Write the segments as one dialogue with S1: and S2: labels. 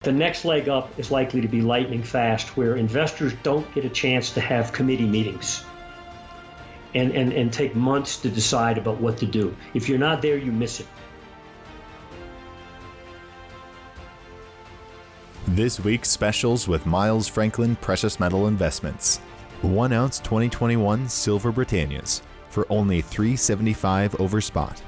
S1: The next leg up is likely to be lightning fast, where investors don't get a chance to have committee meetings and take months to decide about what to do. If you're not there, you miss it.
S2: This week's specials with Miles Franklin Precious Metal Investments. 1 ounce 2021 silver Britannias for only $3.75 over spot.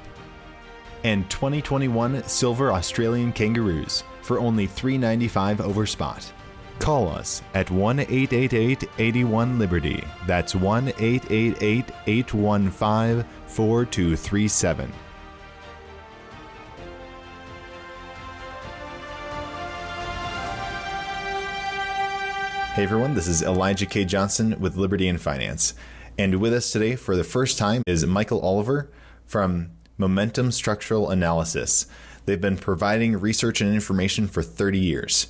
S2: And 2021 silver Australian Kangaroos for only $3.95 over spot. Call us at 1-888-81-LIBERTY. That's 1-888-815-4237. Hey everyone, this is Elijah K. Johnson with Liberty in Finance. And with us today for the first time is Michael Oliver from Momentum Structural Analysis. They've been providing research and information for 30 years.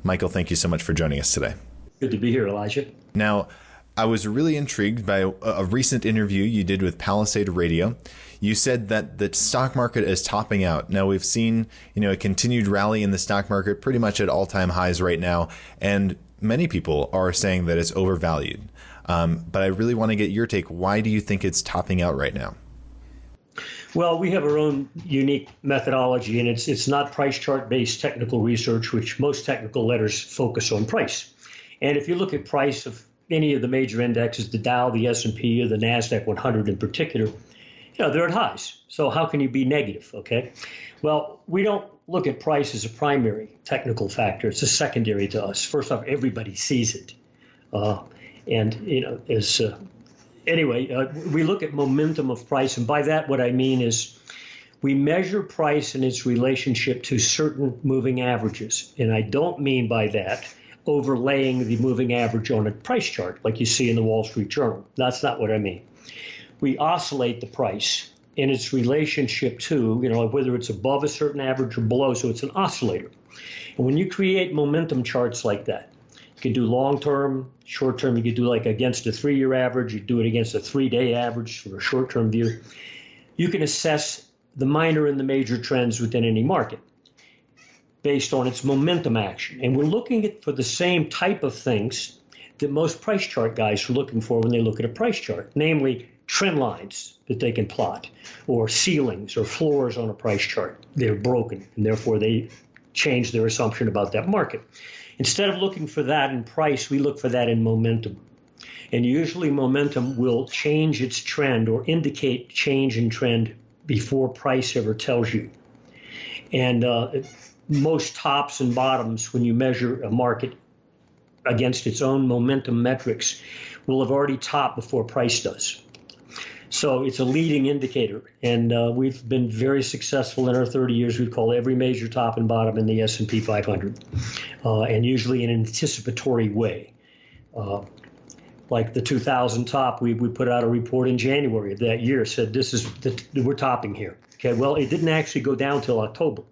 S2: Michael, thank you so much for joining us today.
S1: Good to be here, Elijah.
S2: Now, I was really intrigued by a recent interview you did with Palisade Radio. You said that the stock market is topping out. Now, we've seen, a continued rally in the stock market pretty much at all-time highs right now, and many people are saying that it's overvalued. But I really want to get your take. Why do you think it's topping out right now?
S1: Well, we have our own unique methodology, and it's not price chart based technical research, which most technical letters focus on price. And if you look at price of any of the major indexes, the Dow, the S&P, or the NASDAQ 100 in particular, they're at highs. So how can you be negative? Okay. Well, we don't look at price as a primary technical factor. It's a secondary to us. First off, everybody sees it. We look at momentum of price. And by that, what I mean is we measure price in its relationship to certain moving averages. And I don't mean by that overlaying the moving average on a price chart like you see in the Wall Street Journal. That's not what I mean. We oscillate the price in its relationship to, whether it's above a certain average or below, so it's an oscillator. And when you create momentum charts like that, you can do long-term, short-term, you could do like against a 3-year average, you do it against a 3-day average for a short-term view. You can assess the minor and the major trends within any market based on its momentum action. And we're looking for the same type of things that most price chart guys are looking for when they look at a price chart, namely trend lines that they can plot, or ceilings or floors on a price chart. They're broken, and therefore they change their assumption about that market. Instead of looking for that in price, we look for that in momentum. And usually momentum will change its trend or indicate change in trend before price ever tells you. And most tops and bottoms, when you measure a market against its own momentum metrics, will have already topped before price does. So it's a leading indicator, and we've been very successful in our 30 years. We call every major top and bottom in the S&P 500, and usually in an anticipatory way. Like the 2000 top, we put out a report in January of that year, said we're topping here. Okay, well, it didn't actually go down till October,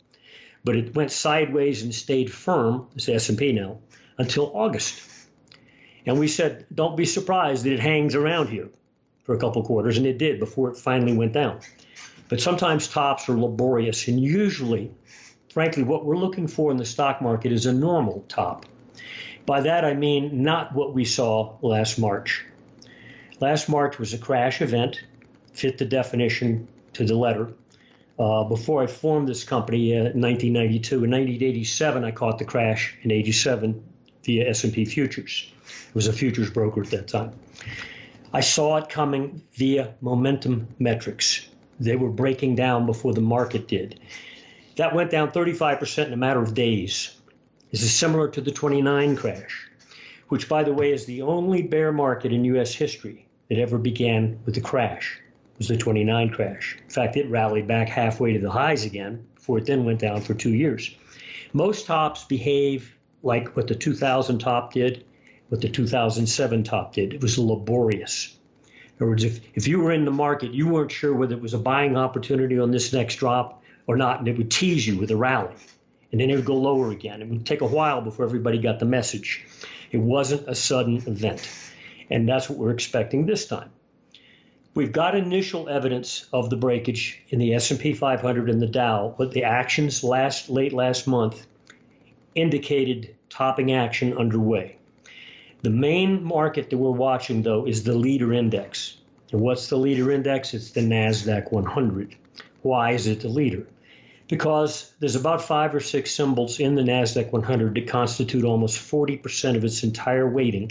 S1: but it went sideways and stayed firm, it's S&P now, until August. And we said, don't be surprised that it hangs around here for a couple quarters, and it did before it finally went down. But sometimes tops are laborious, and usually, frankly, what we're looking for in the stock market is a normal top. By that, I mean not what we saw last March. Last March was a crash event, fit the definition to the letter. Before I formed this company in 1992, in 1987, I caught the crash in 87 via S&P futures. It was a futures broker at that time. I saw it coming via momentum metrics. They were breaking down before the market did. That went down 35% in a matter of days. This is similar to the 29 crash, which, by the way, is the only bear market in U.S. history that ever began with a crash. It was the 29 crash. In fact, it rallied back halfway to the highs again before it then went down for 2 years. Most tops behave like what the 2000 top did, what the 2007 top did. It was laborious. In other words, if you were in the market, you weren't sure whether it was a buying opportunity on this next drop or not, and it would tease you with a rally. And then it would go lower again. It would take a while before everybody got the message. It wasn't a sudden event. And that's what we're expecting this time. We've got initial evidence of the breakage in the S&P 500 and the Dow, but the actions late last month indicated topping action underway. The main market that we're watching, though, is the leader index. And what's the leader index? It's the NASDAQ 100. Why is it the leader? Because there's about 5 or 6 symbols in the NASDAQ 100 that constitute almost 40% of its entire weighting.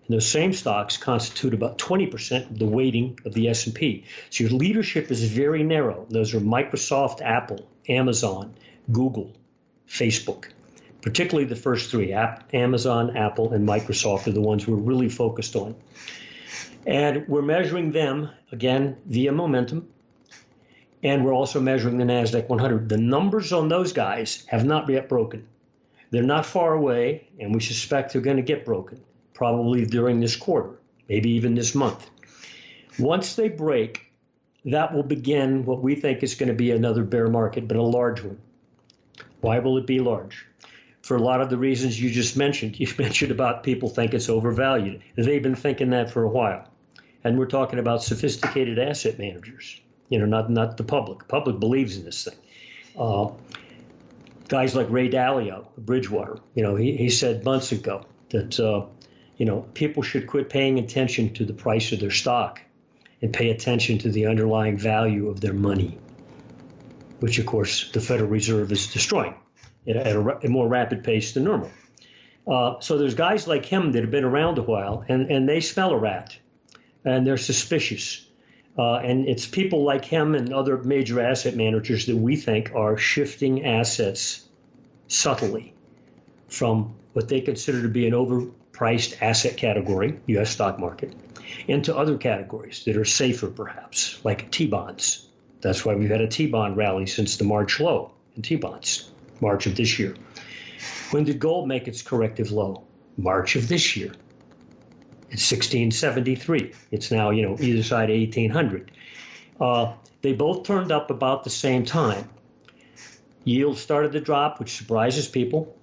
S1: And those same stocks constitute about 20% of the weighting of the S&P. So your leadership is very narrow. Those are Microsoft, Apple, Amazon, Google, Facebook. Particularly the first three, Amazon, Apple, and Microsoft are the ones we're really focused on. And we're measuring them, again, via momentum. And we're also measuring the NASDAQ 100. The numbers on those guys have not yet broken. They're not far away, and we suspect they're going to get broken, probably during this quarter, maybe even this month. Once they break, that will begin what we think is going to be another bear market, but a large one. Why will it be large? For a lot of the reasons you just mentioned. You mentioned about people think it's overvalued. They've been thinking that for a while. And we're talking about sophisticated asset managers, not the public. The public believes in this thing. Guys like Ray Dalio, Bridgewater, he said months ago that, people should quit paying attention to the price of their stock and pay attention to the underlying value of their money, which, of course, the Federal Reserve is destroying at a more rapid pace than normal. So there's guys like him that have been around a while, and they smell a rat, and they're suspicious. And it's people like him and other major asset managers that we think are shifting assets subtly from what they consider to be an overpriced asset category, U.S. stock market, into other categories that are safer, perhaps, like T-bonds. That's why we've had a T-bond rally since the March low in T-bonds. March of this year. When did gold make its corrective low? March of this year. It's 1673. It's now, either side of 1800. They both turned up about the same time. Yields started to drop, which surprises people.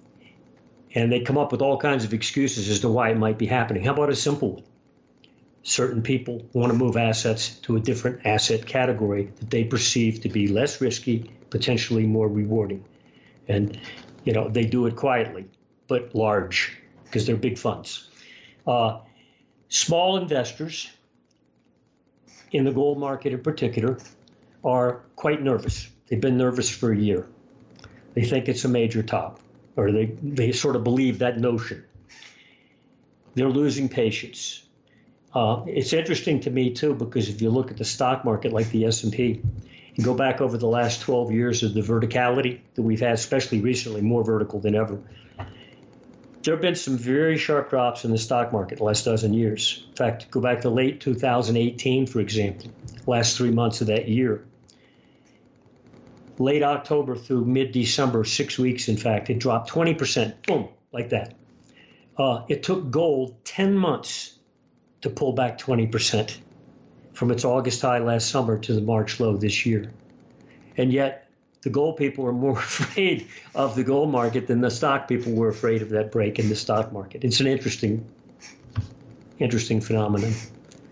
S1: And they come up with all kinds of excuses as to why it might be happening. How about a simple one? Certain people want to move assets to a different asset category that they perceive to be less risky, potentially more rewarding. And, they do it quietly, but large, because they're big funds. Small investors, in the gold market in particular, are quite nervous. They've been nervous for a year. They think it's a major top, or they sort of believe that notion. They're losing patience. It's interesting to me, too, because if you look at the stock market like the S&P, you go back over the last 12 years of the verticality that we've had, especially recently, more vertical than ever. There have been some very sharp drops in the stock market the last dozen years. In fact, go back to late 2018, for example, last 3 months of that year. Late October through mid-December, 6 weeks, in fact, it dropped 20%, boom, like that. It took gold 10 months to pull back 20%. From its August high last summer to the March low this year. And yet, the gold people are more afraid of the gold market than the stock people were afraid of that break in the stock market. It's an interesting phenomenon.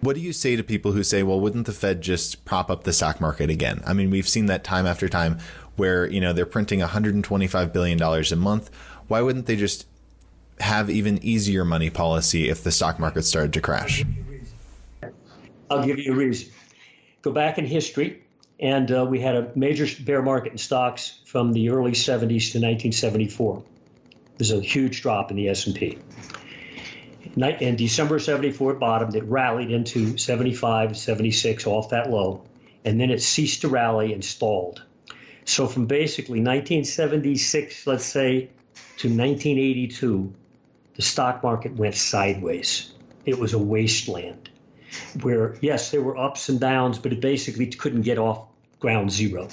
S2: What do you say to people who say, well, wouldn't the Fed just prop up the stock market again? I mean, we've seen that time after time where, they're printing $125 billion a month. Why wouldn't they just have even easier money policy if the stock market started to crash?
S1: I'll give you a reason. Go back in history, and we had a major bear market in stocks from the early 70s to 1974. There's a huge drop in the S&P. In December 74, it bottomed. It rallied into 75, 76 off that low, and then it ceased to rally and stalled. So from basically 1976, let's say, to 1982, the stock market went sideways. It was a wasteland where, yes, there were ups and downs, but it basically couldn't get off ground zero.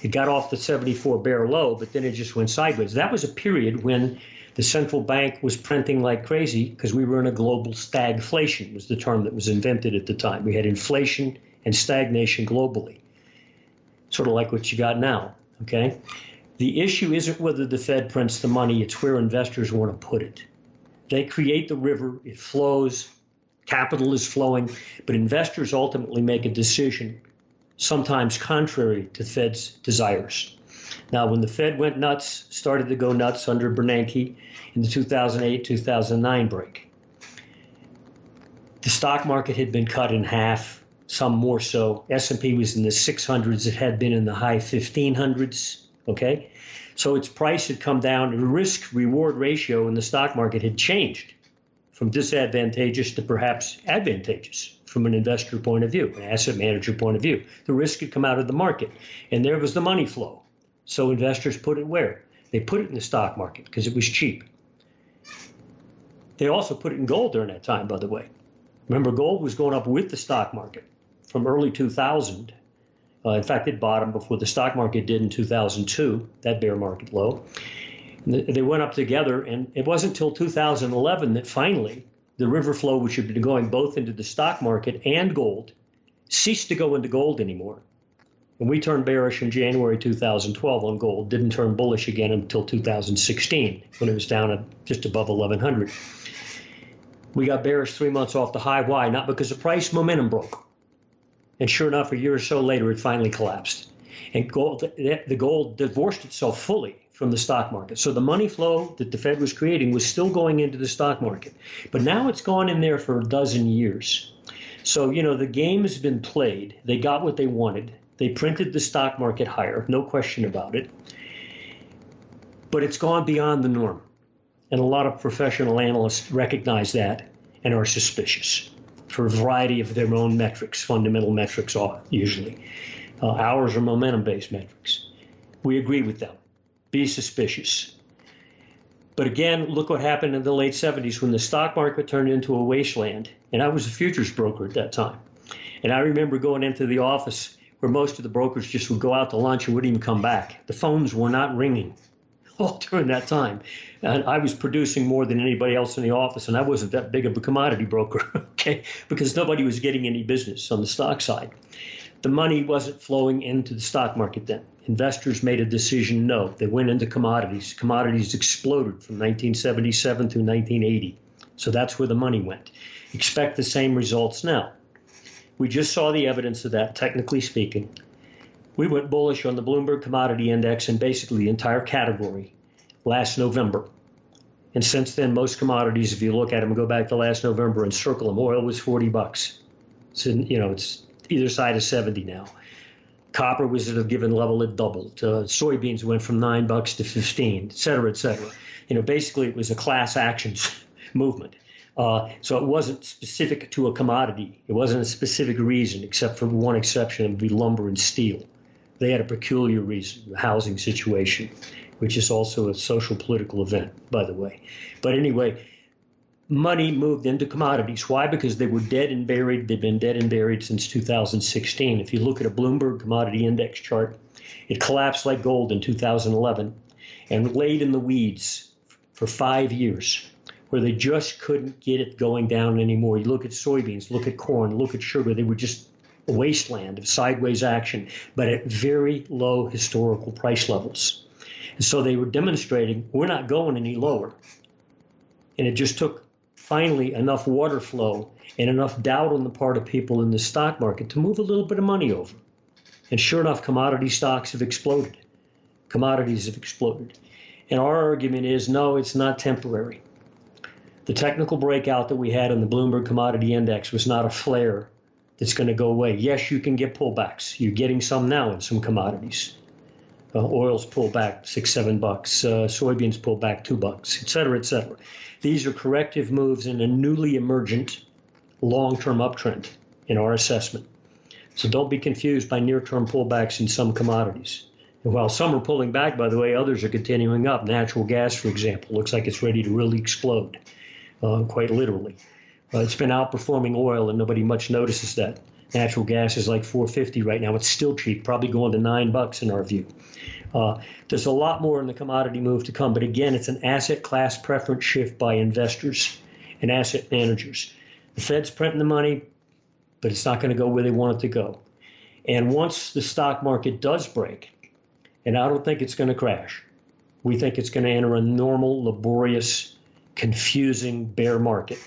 S1: It got off the 74 bear low, but then it just went sideways. That was a period when the central bank was printing like crazy because we were in a global stagflation, was the term that was invented at the time. We had inflation and stagnation globally, sort of like what you got now, okay? The issue isn't whether the Fed prints the money, it's where investors want to put it. They create the river, it flows, capital is flowing, but investors ultimately make a decision, sometimes contrary to Fed's desires. Now, when the Fed went nuts, started to go nuts under Bernanke in the 2008-2009 break, the stock market had been cut in half, some more so. S&P was in the 600s. It had been in the high 1500s, okay? So its price had come down. The risk-reward ratio in the stock market had changed from disadvantageous to perhaps advantageous from an investor point of view, an asset manager point of view. The risk had come out of the market, and there was the money flow. So investors put it where? They put it in the stock market because it was cheap. They also put it in gold during that time, by the way. Remember, gold was going up with the stock market from early 2000. In fact, it bottomed before the stock market did in 2002, that bear market low. They went up together, and it wasn't until 2011 that finally the river flow, which had been going both into the stock market and gold, ceased to go into gold anymore. And we turned bearish in January 2012 on gold, didn't turn bullish again until 2016 when it was down at just above 1100. We got bearish 3 months off the high. Why? Not because the price momentum broke. And sure enough, a year or so later, it finally collapsed. And the gold divorced itself fully from the stock market. So the money flow that the Fed was creating was still going into the stock market. But now it's gone in there for a dozen years. So, you know, the game has been played. They got what they wanted. They printed the stock market higher, no question about it. But it's gone beyond the norm. And a lot of professional analysts recognize that and are suspicious for a variety of their own metrics, fundamental metrics usually. Ours are momentum-based metrics. We agree with them. Be suspicious. But again, look what happened in the late 70s when the stock market turned into a wasteland. And I was a futures broker at that time. And I remember going into the office where most of the brokers just would go out to lunch and wouldn't even come back. The phones were not ringing all during that time. And I was producing more than anybody else in the office, and I wasn't that big of a commodity broker, okay, because nobody was getting any business on the stock side. The money wasn't flowing into the stock market then. Investors made a decision, no. They went into commodities. Commodities exploded from 1977 through 1980. So that's where the money went. Expect the same results now. We just saw the evidence of that, technically speaking. We went bullish on the Bloomberg Commodity Index and basically the entire category last November. And since then, most commodities, if you look at them, go back to last November and circle them, oil was $40. So, you know, it's either side of 70 now. Copper was at a given level, it doubled. Soybeans went from $9 to 15, et cetera, et cetera. You know, basically it was a class actions movement. So it wasn't specific to a commodity. It wasn't a specific reason, except for one exception, it would be lumber and steel. They had a peculiar reason, the housing situation, which is also a social political event, by the way. But anyway, money moved into commodities. Why? Because they were dead and buried. They've been dead and buried since 2016. If you look at a Bloomberg Commodity Index chart, it collapsed like gold in 2011 and laid in the weeds for 5 years where they just couldn't get it going down anymore. You look at soybeans, look at corn, look at sugar. They were just a wasteland of sideways action, but at very low historical price levels. And so they were demonstrating we're not going any lower. And it just took finally enough water flow and enough doubt on the part of people in the stock market to move a little bit of money over. And sure enough, commodity stocks have exploded. Commodities have exploded. And our argument is, no, it's not temporary. The technical breakout that we had in the Bloomberg Commodity Index was not a flare that's going to go away. Yes, you can get pullbacks. You're getting some now in some commodities. Oil's pulled back $6, $7. Soybeans pulled back $2, et cetera, et cetera. These are corrective moves in a newly emergent long-term uptrend in our assessment. So don't be confused by near-term pullbacks in some commodities. And while some are pulling back, by the way, others are continuing up. Natural gas, for example, looks like it's ready to really explode, quite literally. It's been outperforming oil, and nobody much notices that. Natural gas is like $4.50 right now. It's still cheap, probably going to $9 in our view. There's a lot more in the commodity move to come, but again, it's an asset class preference shift by investors and asset managers. The Fed's printing the money, but it's not going to go where they want it to go. And once the stock market does break, and I don't think it's going to crash, we think it's going to enter a normal, laborious, confusing bear market,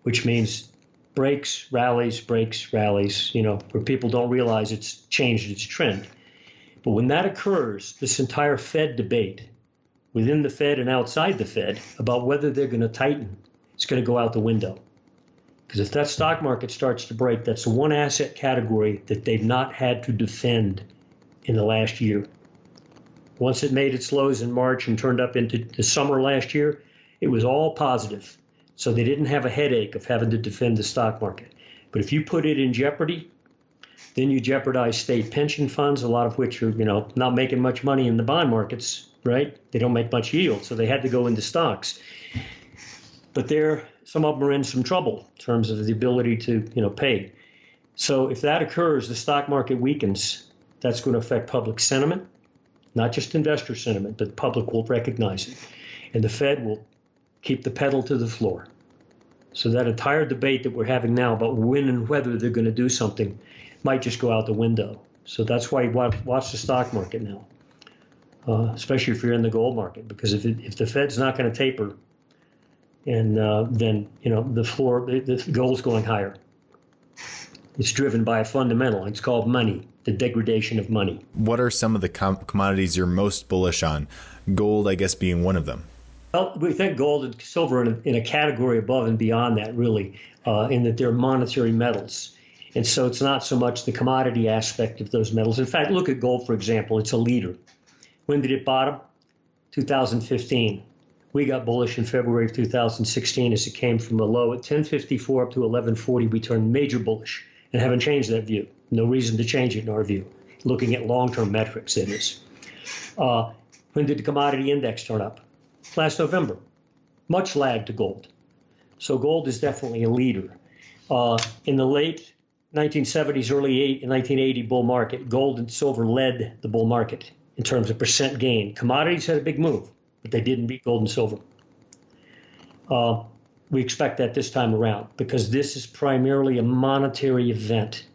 S1: which means breaks, rallies, you know, where people don't realize it's changed its trend. But when that occurs, this entire Fed debate within the Fed and outside the Fed about whether they're going to tighten, it's going to go out the window. Because if that stock market starts to break, that's the one asset category that they've not had to defend in the last year. Once it made its lows in March and turned up into the summer last year, it was all positive. So they didn't have a headache of having to defend the stock market. But if you put it in jeopardy, then you jeopardize state pension funds, a lot of which are, not making much money in the bond markets, right? They don't make much yield, so they had to go into stocks. But some of them are in some trouble in terms of the ability to, pay. So if that occurs, the stock market weakens. That's going to affect public sentiment, not just investor sentiment, but the public will recognize it. And the Fed will keep the pedal to the floor. So that entire debate that we're having now about when and whether they're going to do something might just go out the window. So that's why you watch the stock market now, especially if you're in the gold market, because if the Fed's not going to taper, and then the gold's going higher. It's driven by a fundamental. It's called money, the degradation of money.
S2: What are some of the commodities you're most bullish on? Gold, I guess, being one of them.
S1: Well, we think gold and silver in a category above and beyond that, really, in that they're monetary metals. And so it's not so much the commodity aspect of those metals. In fact, look at gold, for example. It's a leader. When did it bottom? 2015. We got bullish in February of 2016 as it came from a low at 1054 up to 1140. We turned major bullish and haven't changed that view. No reason to change it in our view. Looking at long-term metrics, it is. When did the commodity index turn up? Last November. Much lag to gold. So gold is definitely a leader. In the late 1970s, early 1980 bull market, gold and silver led the bull market in terms of percent gain. Commodities had a big move, but they didn't beat gold and silver. We expect that this time around because this is primarily a monetary event.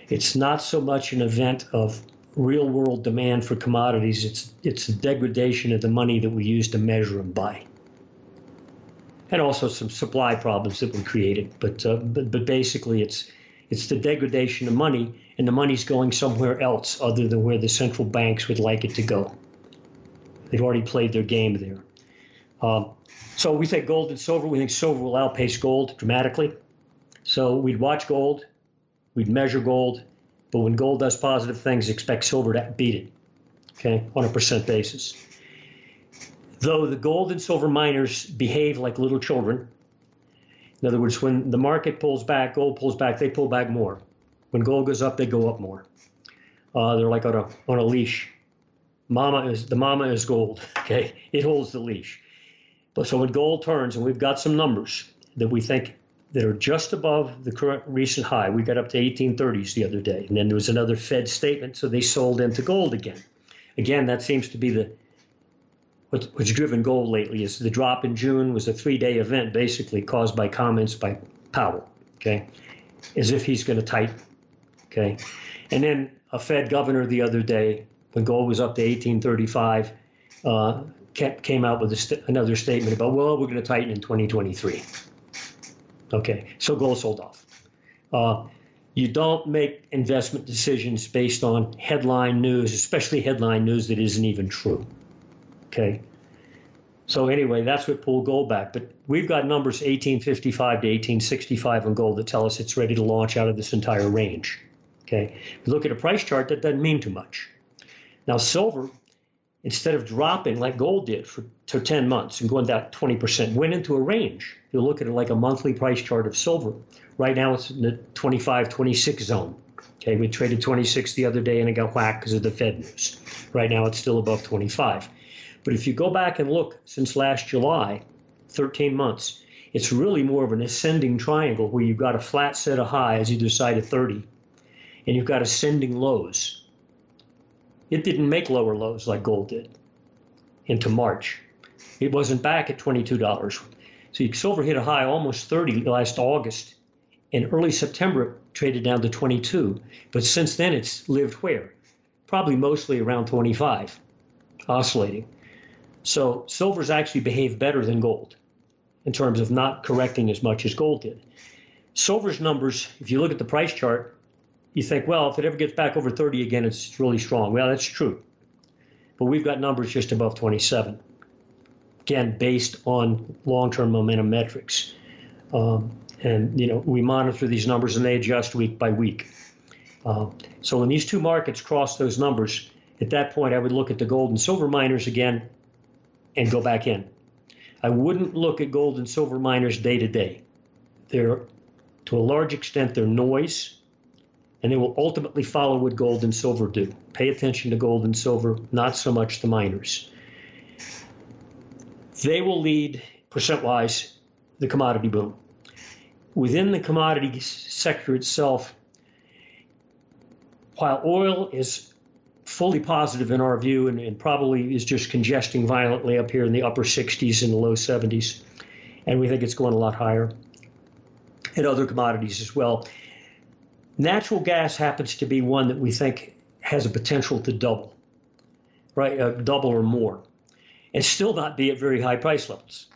S1: It's not so much an event of real world demand for commodities. It's a degradation of the money that we use to measure them by. And also some supply problems that were created. But basically it's the degradation of money, and the money's going somewhere else other than where the central banks would like it to go. They've already played their game there. So we think gold and silver, we think silver will outpace gold dramatically. So we'd watch gold, we'd measure gold, but when gold does positive things, expect silver to beat it, okay, on a percent basis. Though the gold and silver miners behave like little children. In other words, when the market pulls back, gold pulls back, they pull back more. When gold goes up, they go up more. They're like on a leash. The mama is gold, okay? It holds the leash. But so when gold turns, and we've got some numbers that we think that are just above the current recent high. We got up to 1830s the other day, and then there was another Fed statement, so they sold into gold again. Again, that seems to be what's driven gold lately. Is the drop in June was a 3-day event, basically caused by comments by Powell, okay, as if he's going to tighten, okay, and then a Fed governor the other day, when gold was up to 1835, came out with another statement about, well, we're going to tighten in 2023. Okay, so gold sold off. You don't make investment decisions based on headline news, especially headline news that isn't even true. Okay, so anyway, that's what pulled gold back. But we've got numbers 1855 to 1865 on gold that tell us it's ready to launch out of this entire range. Okay, if you look at a price chart, that doesn't mean too much. Now, silver, instead of dropping like gold did for 10 months and going down 20%, went into a range. You'll look at it like a monthly price chart of silver. Right now, it's in the 25, 26 zone. Okay, we traded 26 the other day and it got whacked because of the Fed news. Right now, it's still above 25. But if you go back and look since last July, 13 months, it's really more of an ascending triangle where you've got a flat set of highs either side of 30, and you've got ascending lows. It didn't make lower lows like gold did into March. It wasn't back at $22. So silver hit a high almost 30 last August. In early September, it traded down to 22. But since then, it's lived where? Probably mostly around 25, oscillating. So silver's actually behaved better than gold in terms of not correcting as much as gold did. Silver's numbers, if you look at the price chart, you think, well, if it ever gets back over 30 again, it's really strong. Well, that's true. But we've got numbers just above 27. Again, based on long-term momentum metrics. And, we monitor these numbers and they adjust week by week. So when these two markets cross those numbers, at that point, I would look at the gold and silver miners again and go back in. I wouldn't look at gold and silver miners day to day. They're, to a large extent, they're noise, and they will ultimately follow what gold and silver do. Pay attention to gold and silver, not so much the miners. They will lead, percent-wise, the commodity boom. Within the commodity sector itself, while oil is fully positive in our view and probably is just congesting violently up here in the upper 60s and the low 70s, and we think it's going a lot higher, and other commodities as well. Natural gas happens to be one that we think has a potential to double, right? Double or more, and still not be at very high price levels.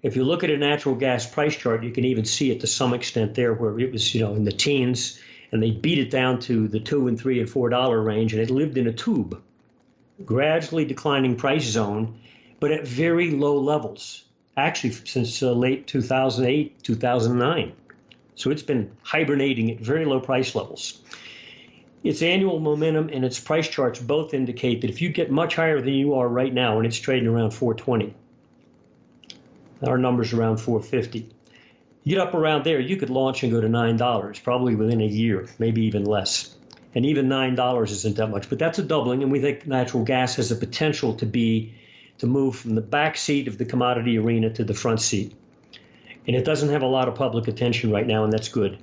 S1: If you look at a natural gas price chart, you can even see it to some extent there where it was, in the teens, and they beat it down to the $2 and $3 and $4 range, and it lived in a tube, gradually declining price zone, but at very low levels, actually since late 2008, 2009. So it's been hibernating at very low price levels. Its annual momentum and its price charts both indicate that if you get much higher than you are right now, and it's trading around 420, our number's around 450. You get up around there, you could launch and go to $9, probably within a year, maybe even less. And even $9 isn't that much, but that's a doubling, and we think natural gas has the potential to move from the back seat of the commodity arena to the front seat. And it doesn't have a lot of public attention right now, and that's good.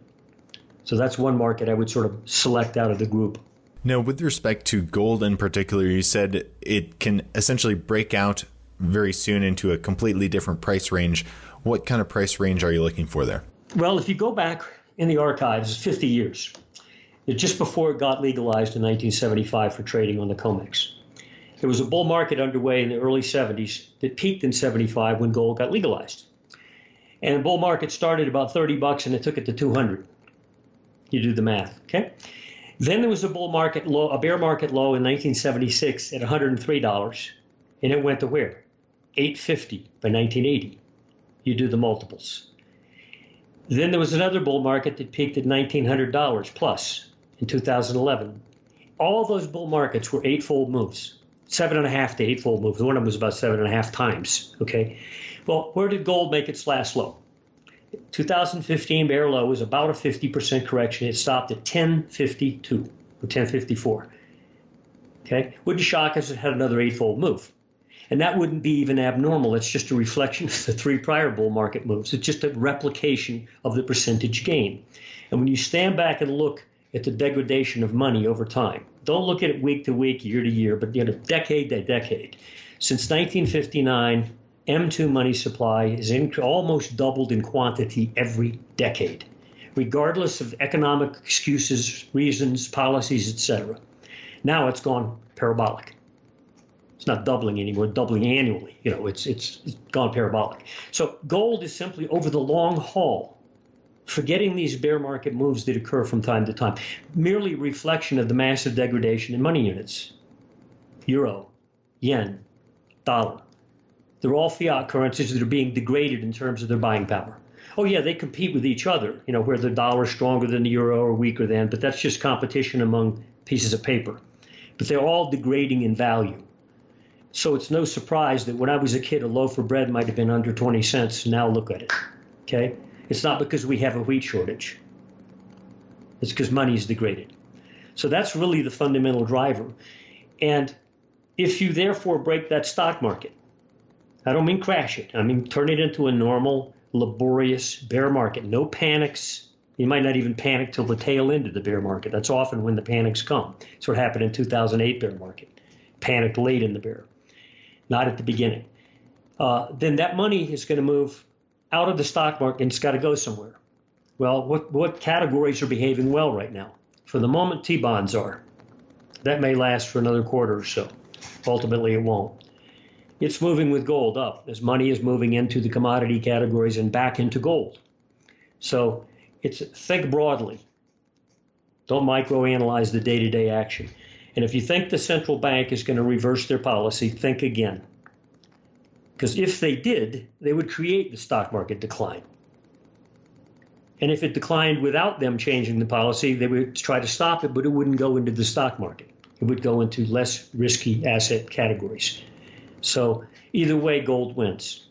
S1: So that's one market I would sort of select out of the group.
S2: Now, with respect to gold in particular, you said it can essentially break out very soon into a completely different price range. What kind of price range are you looking for there?
S1: Well, if you go back in the archives 50 years, just before it got legalized in 1975 for trading on the COMEX, there was a bull market underway in the early 70s that peaked in 75 when gold got legalized. And the bull market started about $30 and it took it to 200. You do the math, okay? Then there was a bull market low, a bear market low in 1976 at $103, and it went to where? $850 by 1980. You do the multiples. Then there was another bull market that peaked at $1,900 plus in 2011. All those bull markets were eightfold moves, 7.5 to eightfold moves. One of them was about 7.5 times, okay? Well, where did gold make its last low? 2015 bear low was about a 50% correction. It stopped at 1052 or 1054. Okay, wouldn't shock us if it had another eightfold move. And that wouldn't be even abnormal. It's just a reflection of the three prior bull market moves. It's just a replication of the percentage gain. And when you stand back and look at the degradation of money over time, don't look at it week to week, year to year, but decade to decade. Since 1959, M2 money supply is almost doubled in quantity every decade, regardless of economic excuses, reasons, policies, etc. Now it's gone parabolic. It's not doubling anymore, doubling annually. It's gone parabolic. So gold is simply over the long haul, forgetting these bear market moves that occur from time to time, merely a reflection of the massive degradation in money units. Euro, yen, dollar. They're all fiat currencies that are being degraded in terms of their buying power. Oh yeah, they compete with each other, where the dollar is stronger than the euro or weaker than, but that's just competition among pieces of paper. But they're all degrading in value. So it's no surprise that when I was a kid, a loaf of bread might have been under 20 cents. Now look at it, okay? It's not because we have a wheat shortage. It's because money is degraded. So that's really the fundamental driver. And if you therefore break that stock market, I don't mean crash it. I mean turn it into a normal, laborious bear market. No panics. You might not even panic till the tail end of the bear market. That's often when the panics come. That's what happened in 2008 bear market. Panicked late in the bear, not at the beginning. Then that money is going to move out of the stock market and it's got to go somewhere. Well, what categories are behaving well right now? For the moment, T-bonds are. That may last for another quarter or so. Ultimately, it won't. It's moving with gold up as money is moving into the commodity categories and back into gold. So think broadly. Don't microanalyze the day-to-day action. And if you think the central bank is going to reverse their policy, think again. Because if they did, they would create the stock market decline. And if it declined without them changing the policy, they would try to stop it, but it wouldn't go into the stock market. It would go into less risky asset categories. So either way, gold wins.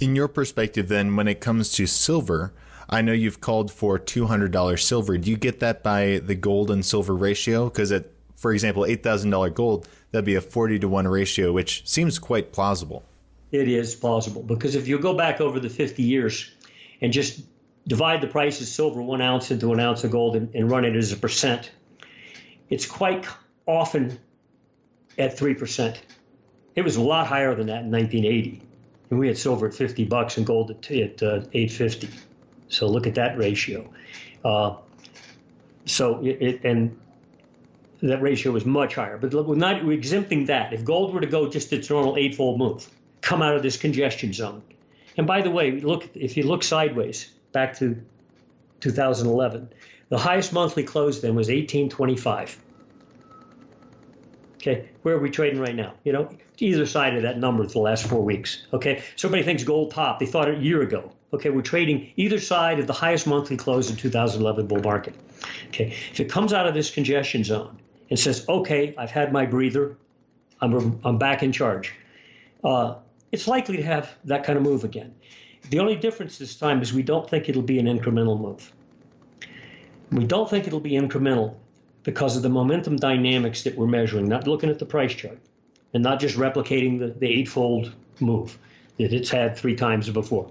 S2: In your perspective, then, when it comes to silver, I know you've called for $200 silver. Do you get that by the gold and silver ratio? Because at, for example, $8,000 gold, that'd be a 40-to-1 ratio, which seems quite plausible.
S1: It is plausible, because if you go back over the 50 years and just divide the price of silver 1 ounce into 1 ounce of gold and run it as a percent, it's quite often at 3%. It was a lot higher than that in 1980. And we had silver at $50 and gold at $8.50. So look at that ratio. And that ratio was much higher. But look, we're exempting that. If gold were to go just its normal eightfold move, come out of this congestion zone. And by the way, if you look sideways back to 2011, the highest monthly close then was 1825. Okay, where are we trading right now? You know, either side of that number for the last 4 weeks. Okay, so everybody thinks gold topped. They thought it a year ago. Okay, we're trading either side of the highest monthly close in 2011 bull market. Okay, if it comes out of this congestion zone and says, okay, I've had my breather, I'm back in charge, it's likely to have that kind of move again. The only difference this time is we don't think it'll be an incremental move. We don't think it'll be incremental because of the momentum dynamics that we're measuring, not looking at the price chart and not just replicating the eightfold move that it's had 3 times before.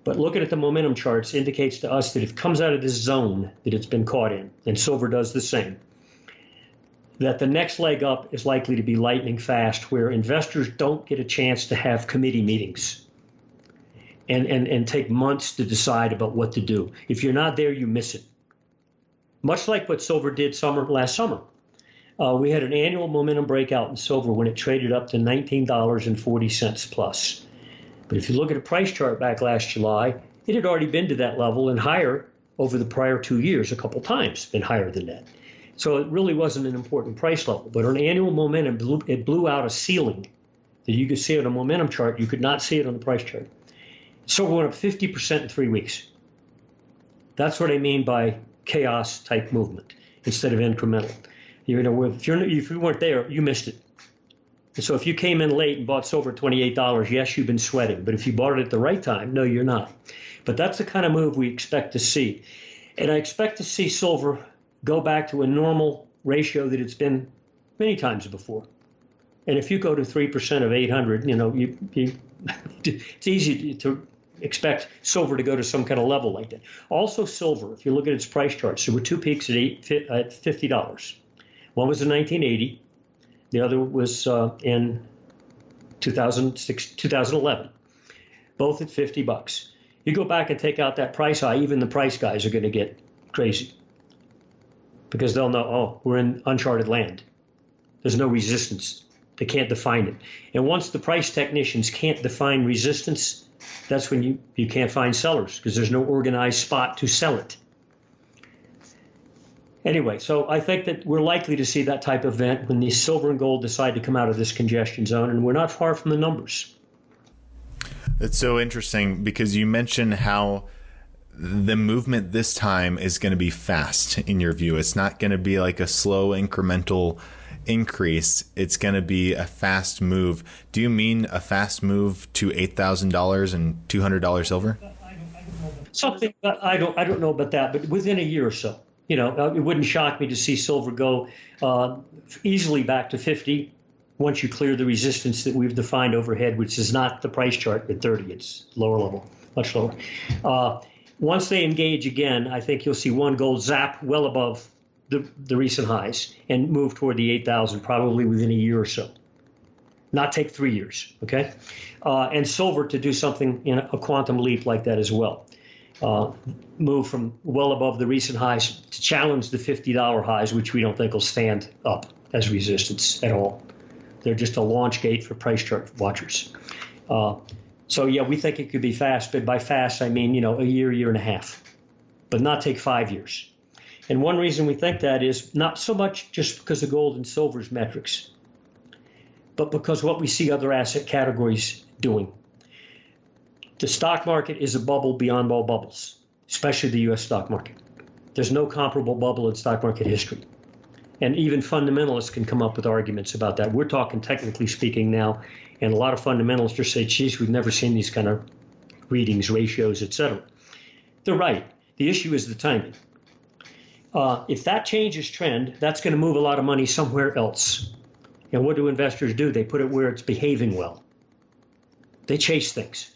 S1: But looking at the momentum charts indicates to us that if it comes out of this zone that it's been caught in, and silver does the same, that the next leg up is likely to be lightning fast, where investors don't get a chance to have committee meetings and take months to decide about what to do. If you're not there, you miss it. Much like what silver did last summer. We had an annual momentum breakout in silver when it traded up to $19.40 plus. But if you look at a price chart back last July, it had already been to that level and higher over the prior 2 years, a couple times been higher than that. So it really wasn't an important price level. But on annual momentum, it blew out a ceiling that you could see on a momentum chart. You could not see it on the price chart. Silver went up 50% in 3 weeks. That's what I mean by chaos type movement instead of incremental. You know, if you weren't there, you missed it. And so if you came in late and bought silver at $28, yes, you've been sweating. But if you bought it at the right time, no, you're not. But that's the kind of move we expect to see. And I expect to see silver go back to a normal ratio that it's been many times before. And if you go to 3% of 800, you know, it's easy to expect silver to go to some kind of level like that. Also silver, if you look at its price charts, there were 2 peaks at $50. One was in 1980. The other was in 2011, both at $50. You go back and take out that price high, even the price guys are going to get crazy because they'll know, oh, we're in uncharted land. There's no resistance. They can't define it. And once the price technicians can't define resistance, that's when you can't find sellers because there's no organized spot to sell it. Anyway, so I think that we're likely to see that type of event when the silver and gold decide to come out of this congestion zone, and we're not far from the numbers.
S2: That's so interesting because you mentioned how the movement this time is going to be fast in your view. It's not going to be like a slow incremental increase. It's going to be a fast move. Do you mean a fast move to $8,000 and $200 silver?
S1: Something I don't know about that, but within a year or so. You know, it wouldn't shock me to see silver go easily back to 50 once you clear the resistance that we've defined overhead, which is not the price chart at 30. It's lower level, much lower. Once they engage again, I think you'll see one gold zap well above the recent highs and move toward the 8,000 probably within a year or so. Not take 3 years, okay? And silver to do something in a quantum leap like that as well. Move from well above the recent highs to challenge the $50 highs, which we don't think will stand up as resistance at all. They're just a launch gate for price chart watchers. So yeah, we think it could be fast, but by fast I mean, you know, a year and a half, but not take 5 years. And one reason we think that is not so much just because of gold and silver's metrics, but because what we see other asset categories doing. The stock market is a bubble beyond all bubbles, especially the US stock market. There's no comparable bubble in stock market history. And even fundamentalists can come up with arguments about that. We're talking technically speaking now, and a lot of fundamentalists just say, geez, we've never seen these kind of readings, ratios, etc. They're right. The issue is the timing. If that changes trend, that's going to move a lot of money somewhere else. And what do investors do? They put it where it's behaving well. They chase things.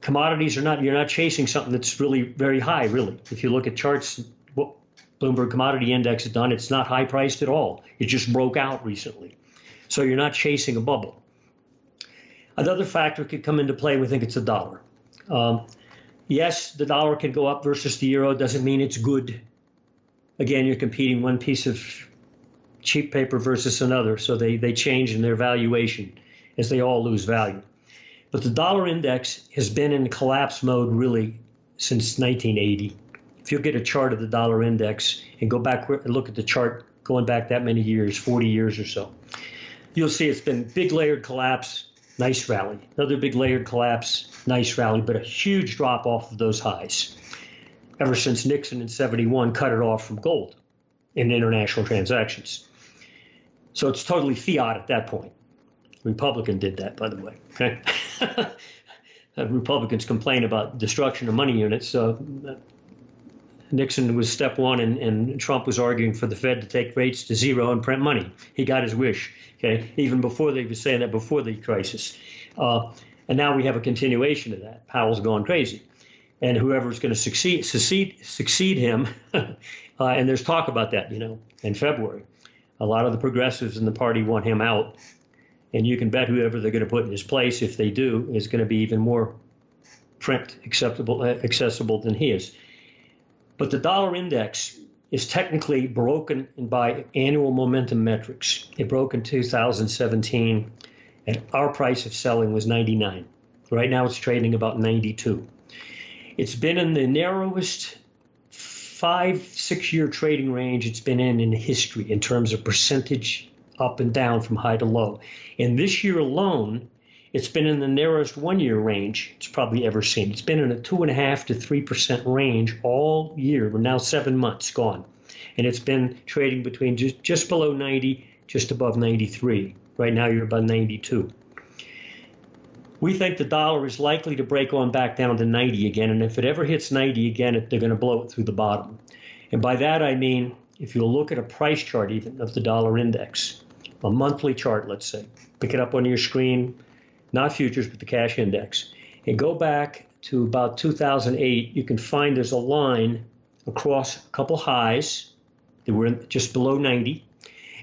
S1: Commodities are not, you're not chasing something that's really very high, really. If you look at charts, what Bloomberg Commodity Index has done, it's not high priced at all. It just broke out recently. So you're not chasing a bubble. Another factor could come into play. We think it's the dollar. Yes, the dollar can go up versus the euro. Doesn't mean it's good. Again, you're competing one piece of cheap paper versus another. So they change in their valuation as they all lose value. But the dollar index has been in collapse mode really since 1980. If you get a chart of the dollar index and go back and look at the chart going back that many years, 40 years or so, you'll see it's been big layered collapse, nice rally. Another big layered collapse, nice rally, but a huge drop off of those highs. Ever since Nixon in 71 cut it off from gold in international transactions. So it's totally fiat at that point. Republican did that, by the way. Okay? Republicans complain about destruction of money units. Nixon was step one, and Trump was arguing for the Fed to take rates to zero and print money. He got his wish. Okay, even before they were saying that before the crisis, and now we have a continuation of that. Powell's gone crazy, and whoever's going to succeed him, and there's talk about that, in February. A lot of the progressives in the party want him out. And you can bet whoever they're going to put in his place, if they do, is going to be even more print accessible than he is. But the dollar index is technically broken by annual momentum metrics. It broke in 2017, and our price of selling was 99. Right now it's trading about 92. It's been in the narrowest 5-6 year trading range it's been in history in terms of percentage up and down from high to low. And this year alone, it's been in the narrowest 1 year range it's probably ever seen. It's been in a 2.5% to 3% range all year. We're now 7 months gone. And it's been trading between just below 90, just above 93. Right now you're about 92. We think the dollar is likely to break on back down to 90 again. And if it ever hits 90 again, they're going to blow it through the bottom. And by that I mean, if you look at a price chart even of the dollar index, a monthly chart, let's say, pick it up on your screen, not futures, but the cash index, and go back to about 2008, you can find there's a line across a couple highs that were just below 90,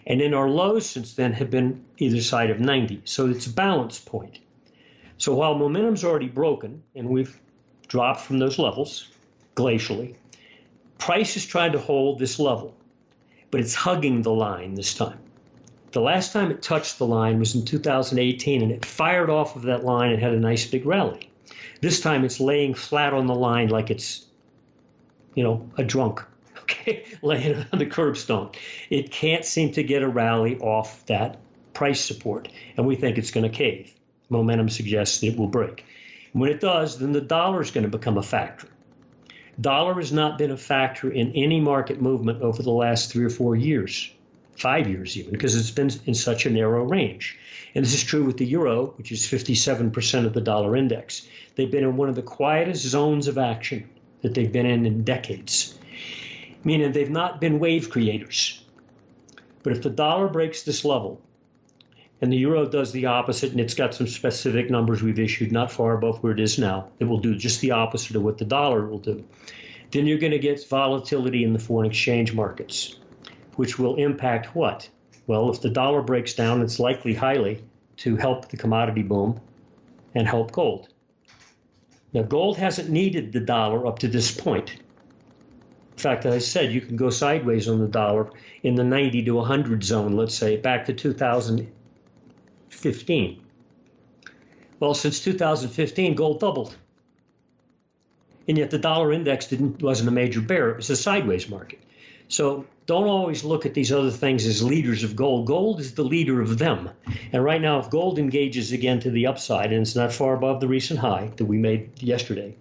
S1: and then our lows since then have been either side of 90. So it's a balance point. So while momentum's already broken, and we've dropped from those levels glacially, price is trying to hold this level, but it's hugging the line this time. The last time it touched the line was in 2018, and it fired off of that line and had a nice big rally. This time it's laying flat on the line like it's, a drunk, okay, laying on the curbstone. It can't seem to get a rally off that price support, and we think it's going to cave. Momentum suggests it will break. When it does, then the dollar is going to become a factor. Dollar has not been a factor in any market movement over the last 3 or 4 years. 5 years even, because it's been in such a narrow range. And this is true with the euro, which is 57% of the dollar index. They've been in one of the quietest zones of action that they've been in decades, meaning they've not been wave creators. But if the dollar breaks this level, and the euro does the opposite, and it's got some specific numbers we've issued not far above where it is now, it will do just the opposite of what the dollar will do, then you're going to get volatility in the foreign exchange markets, which will impact what? Well, if the dollar breaks down, it's likely highly to help the commodity boom and help gold. Now, gold hasn't needed the dollar up to this point. In fact, as I said, you can go sideways on the dollar in the 90 to 100 zone, let's say, back to 2015. Well, since 2015, gold doubled. And yet the dollar index wasn't a major bear. It was a sideways market. So don't always look at these other things as leaders of gold. Gold is the leader of them. And right now, if gold engages again to the upside, and it's not far above the recent high that we made yesterday,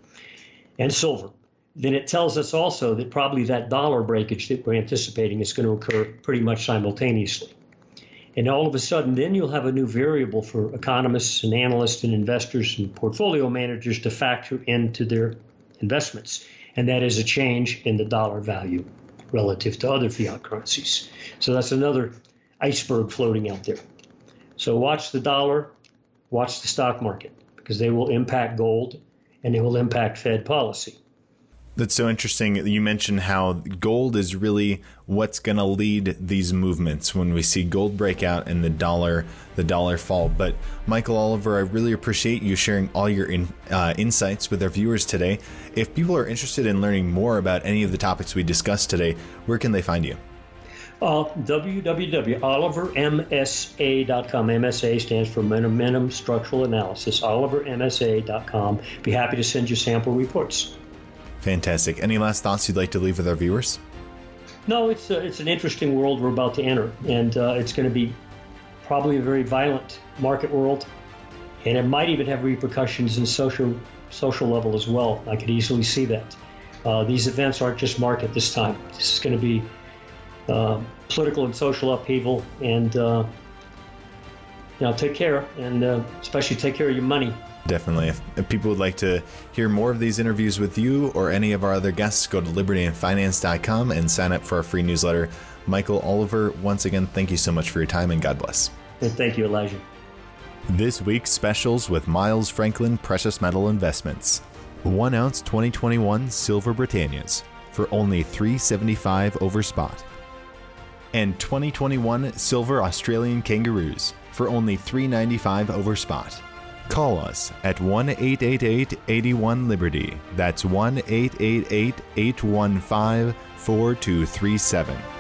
S1: and silver, then it tells us also that probably that dollar breakage that we're anticipating is going to occur pretty much simultaneously. And all of a sudden, then you'll have a new variable for economists and analysts and investors and portfolio managers to factor into their investments. And that is a change in the dollar value relative to other fiat currencies. So that's another iceberg floating out there. So watch the dollar, watch the stock market, because they will impact gold and they will impact Fed policy.
S2: That's so interesting. You mentioned how gold is really what's going to lead these movements when we see gold break out and the dollar fall. But Michael Oliver, I really appreciate you sharing all your insights with our viewers today. If people are interested in learning more about any of the topics we discussed today, where can they find you?
S1: www.olivermsa.com. MSA stands for Momentum Structural Analysis. olivermsa.com. Be happy to send you sample reports.
S2: Fantastic. Any last thoughts you'd like to leave with our viewers?
S1: No, it's an interesting world we're about to enter, and it's going to be probably a very violent market world, and it might even have repercussions in social level as well. I could easily see that. These events aren't just market this time. This is going to be political and social upheaval, and take care, and especially take care of your money.
S2: Definitely. If people would like to hear more of these interviews with you or any of our other guests, go to libertyandfinance.com and sign up for our free newsletter. Michael Oliver, once again, thank you so much for your time, and God bless.
S1: And thank you, Elijah.
S2: This week's specials with Miles Franklin Precious Metal Investments. 1 ounce 2021 silver Britannias for only $3.75 over spot. And 2021 silver Australian Kangaroos for only $3.95 over spot. Call us at 1-888-81-LIBERTY. That's 1-888-815-4237.